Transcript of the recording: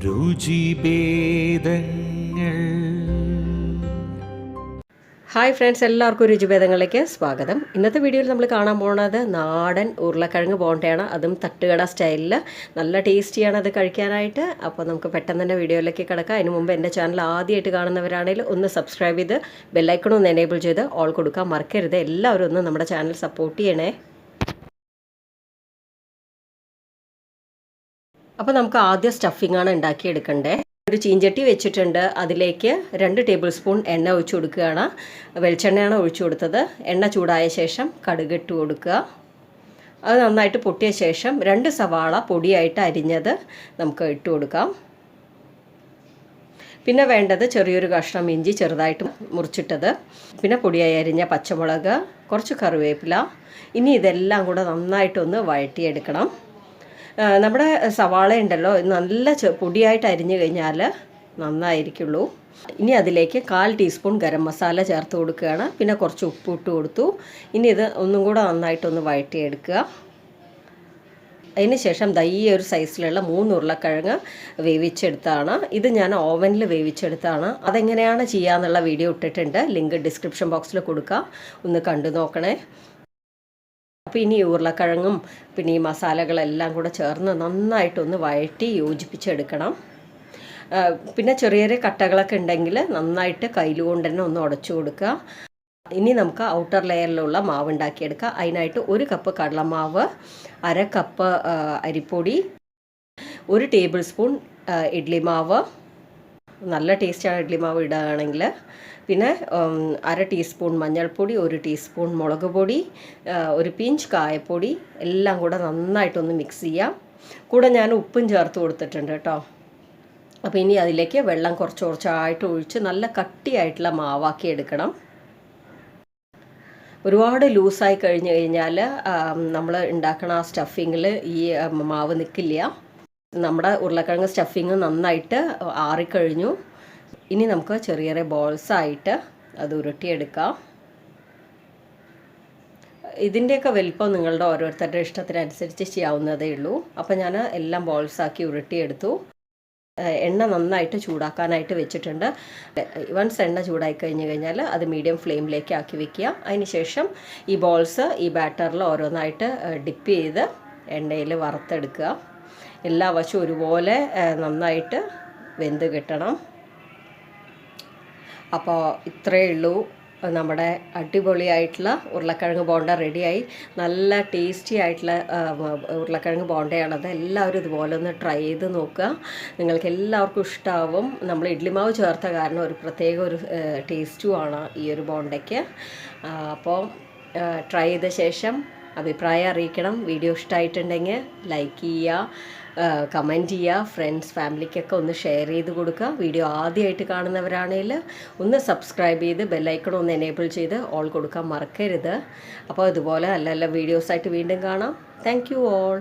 രുചിഭേദങ്ങൾ. Hi friends, എല്ലാവർക്കും രുചിഭേദങ്ങളിലേക്ക് സ്വാഗതം. ഇന്നത്തെ വീഡിയോയിൽ നമ്മൾ കാണാൻ പോകുന്നത് നാടൻ ഉരുളക്കിഴങ്ങ് ബോണ്ടയാണ്. അതും തട്ടുകട സ്റ്റൈലിൽ നല്ല ടേസ്റ്റിയാണ് അത് കഴിക്കാനായിട്ട്. അപ്പോൾ നമുക്ക് പെട്ടെന്ന് തന്നെ വീഡിയോയിലേക്ക് കിടക്കാം. അതിന് മുമ്പ് എൻ്റെ ചാനൽ ആദ്യമായിട്ട് കാണുന്നവരാണെങ്കിൽ ഒന്ന് സബ്സ്ക്രൈബ് ചെയ്ത് ബെല്ലൈക്കൺ ഒന്ന് എനേബിൾ ചെയ്ത് ഓൾ കൊടുക്കാൻ മറക്കരുത്. എല്ലാവരും ഒന്ന് നമ്മുടെ ചാനൽ സപ്പോർട്ട് ചെയ്യണേ. അപ്പോൾ നമുക്ക് ആദ്യം സ്റ്റഫിംഗ് ആണ് ഉണ്ടാക്കിയെടുക്കണ്ടേ. ഒരു ചീഞ്ചട്ടി വെച്ചിട്ടുണ്ട്. അതിലേക്ക് 2 ടേബിൾ സ്പൂൺ എണ്ണ ഒഴിച്ചു കൊടുക്കുകയാണ്. വെളിച്ചെണ്ണയാണ് ഒഴിച്ചു കൊടുത്തത്. എണ്ണ ചൂടായ ശേഷം കടുക് ഇട്ട് കൊടുക്കുക. അത് നന്നായിട്ട് പൊട്ടിയ ശേഷം 2 സവാള പൊടിയായിട്ട് അരിഞ്ഞത് നമുക്ക് ഇട്ട് കൊടുക്കാം. പിന്നെ വേണ്ടത് ചെറിയൊരു കഷ്ണം ഇഞ്ചി ചെറുതായിട്ട് മുറിച്ചിട്ടത്, പിന്നെ പൊടിയായി അരിഞ്ഞ പച്ചമുളക്, കുറച്ച് കറിവേപ്പില. ഇനി ഇതെല്ലാം കൂടെ നന്നായിട്ടൊന്ന് വഴറ്റിയെടുക്കണം. നമ്മുടെ സവാള ഉണ്ടല്ലോ നല്ല പൊടിയായിട്ട് അരിഞ്ഞു കഴിഞ്ഞാൽ നന്നായിരിക്കുള്ളൂ. ഇനി അതിലേക്ക് 1/4 ടീസ്പൂൺ ഗരം മസാല ചേർത്ത് കൊടുക്കുകയാണ്. പിന്നെ കുറച്ച് ഉപ്പ് ഇട്ട് കൊടുത്തു. ഇനി ഇത് ഒന്നും കൂടെ നന്നായിട്ടൊന്ന് വഴറ്റിയെടുക്കുക. അതിന് ശേഷം ഈ ഒരു സൈസിലുള്ള 3 ഉരുളക്കിഴങ്ങ് വേവിച്ചെടുത്താണ്. ഇത് ഞാൻ ഓവനിൽ വേവിച്ചെടുത്താണ്. അതെങ്ങനെയാണ് ചെയ്യാന്നുള്ള വീഡിയോ ഇട്ടിട്ടുണ്ട്. ലിങ്ക് ഡിസ്ക്രിപ്ഷൻ ബോക്സിൽ കൊടുക്കുക, ഒന്ന് കണ്ടു നോക്കണേ. അപ്പോൾ ഇനി ഉരുളക്കിഴങ്ങും പിന്നെ ഈ മസാലകളെല്ലാം കൂടെ ചേർന്ന് നന്നായിട്ടൊന്ന് വഴറ്റി യോജിപ്പിച്ചെടുക്കണം. പിന്നെ ചെറിയ ചെറിയ കട്ടകളൊക്കെ ഉണ്ടെങ്കിൽ നന്നായിട്ട് കയ്യിലുകൊണ്ട് തന്നെ ഒന്ന് ഉടച്ചു കൊടുക്കുക. ഇനി നമുക്ക് ഔട്ടർ ലെയറിലുള്ള മാവ് ഉണ്ടാക്കിയെടുക്കുക. അതിനായിട്ട് 1 കപ്പ് കടലമാവ്, 1/2 കപ്പ് അരിപ്പൊടി, 1 ടേബിൾ സ്പൂൺ ഇഡ്ലി മാവ്. നല്ല ടേസ്റ്റാണ് ഇഡ്ലി മാവ് ഇടുകയാണെങ്കിൽ. പിന്നെ 1/2 ടീസ്പൂൺ മഞ്ഞൾപ്പൊടി, 1 ടീസ്പൂൺ മുളക് പൊടി, 1 പിഞ്ച് കായപ്പൊടി, എല്ലാം കൂടെ നന്നായിട്ടൊന്ന് മിക്സ് ചെയ്യാം. കൂടെ ഞാൻ ഉപ്പും ചേർത്ത് കൊടുത്തിട്ടുണ്ട് കേട്ടോ. അപ്പോൾ ഇനി അതിലേക്ക് വെള്ളം കുറച്ച് കുറച്ചായിട്ട് ഒഴിച്ച് നല്ല കട്ടിയായിട്ടുള്ള മാവാക്കി എടുക്കണം. ഒരുപാട് ലൂസായി കഴിഞ്ഞ് കഴിഞ്ഞാൽ നമ്മൾ ഉണ്ടാക്കണ ആ സ്റ്റഫിങ്ങിൽ ഈ മാവ് നിൽക്കില്ല. നമ്മുടെ ഉരുളക്കിഴങ്ങ് സ്റ്റഫിങ് നന്നായിട്ട് ആറിക്കഴിഞ്ഞു. ഇനി നമുക്ക് ചെറിയ ചെറിയ ബോൾസായിട്ട് അത് ഉരുട്ടിയെടുക്കാം. ഇതിൻ്റെയൊക്കെ വലിപ്പം നിങ്ങളുടെ ഓരോരുത്തരുടെ ഇഷ്ടത്തിനനുസരിച്ച് ചെയ്യാവുന്നതേ ഉള്ളൂ. അപ്പോൾ ഞാൻ എല്ലാം ബോൾസാക്കി ഉരുട്ടിയെടുത്തു. എണ്ണ നന്നായിട്ട് ചൂടാക്കാനായിട്ട് വെച്ചിട്ടുണ്ട്. വൺസ് എണ്ണ ചൂടായി കഴിഞ്ഞ് കഴിഞ്ഞാൽ അത് മീഡിയം ഫ്ലെയിമിലേക്ക് ആക്കി വെക്കുക. അതിന് ശേഷം ഈ ബോൾസ് ഈ ബാറ്ററിൽ ഓരോന്നായിട്ട് ഡിപ്പ് ചെയ്ത് എണ്ണയിൽ വറുത്തെടുക്കുക. എല്ലാ വശവും ഒരുപോലെ നന്നായിട്ട് വെന്ത് കിട്ടണം. അപ്പോൾ ഇത്രയേ ഉള്ളൂ, നമ്മുടെ അടിപൊളിയായിട്ടുള്ള ഉരുളക്കിഴങ്ങ് ബോണ്ട റെഡിയായി. നല്ല ടേസ്റ്റി ആയിട്ടുള്ള ഉരുളക്കിഴങ്ങ് ബോണ്ടയാണത്. എല്ലാവരും ഇതുപോലെ ഒന്ന് ട്രൈ ചെയ്ത് നോക്കുക. നിങ്ങൾക്ക് എല്ലാവർക്കും ഇഷ്ടമാവും. നമ്മൾ ഇഡ്ലി മാവ് ചേർത്ത കാരണം ഒരു പ്രത്യേക ഒരു ടേസ്റ്റുമാണ് ഈ ഒരു ബോണ്ടയ്ക്ക്. അപ്പോൾ ട്രൈ ചെയ്ത ശേഷം അഭിപ്രായം അറിയിക്കണം. വീഡിയോ ഇഷ്ടമായിട്ടുണ്ടെങ്കിൽ ലൈക്ക് ചെയ്യുക, കമൻറ്റ് ചെയ്യുക, ഫ്രണ്ട്സ് ഫാമിലിക്കൊക്കെ ഒന്ന് ഷെയർ ചെയ്ത് കൊടുക്കുക. വീഡിയോ ആദ്യമായിട്ട് കാണുന്നവരാണെങ്കിൽ ഒന്ന് സബ്സ്ക്രൈബ് ചെയ്ത് ബെല്ലൈക്കൺ ഒന്ന് എനേബിൾ ചെയ്ത് ഓൾ കൊടുക്കാൻ മറക്കരുത്. അപ്പോൾ ഇതുപോലെ നല്ല നല്ല വീഡിയോസായിട്ട് വീണ്ടും കാണാം. Thank you all.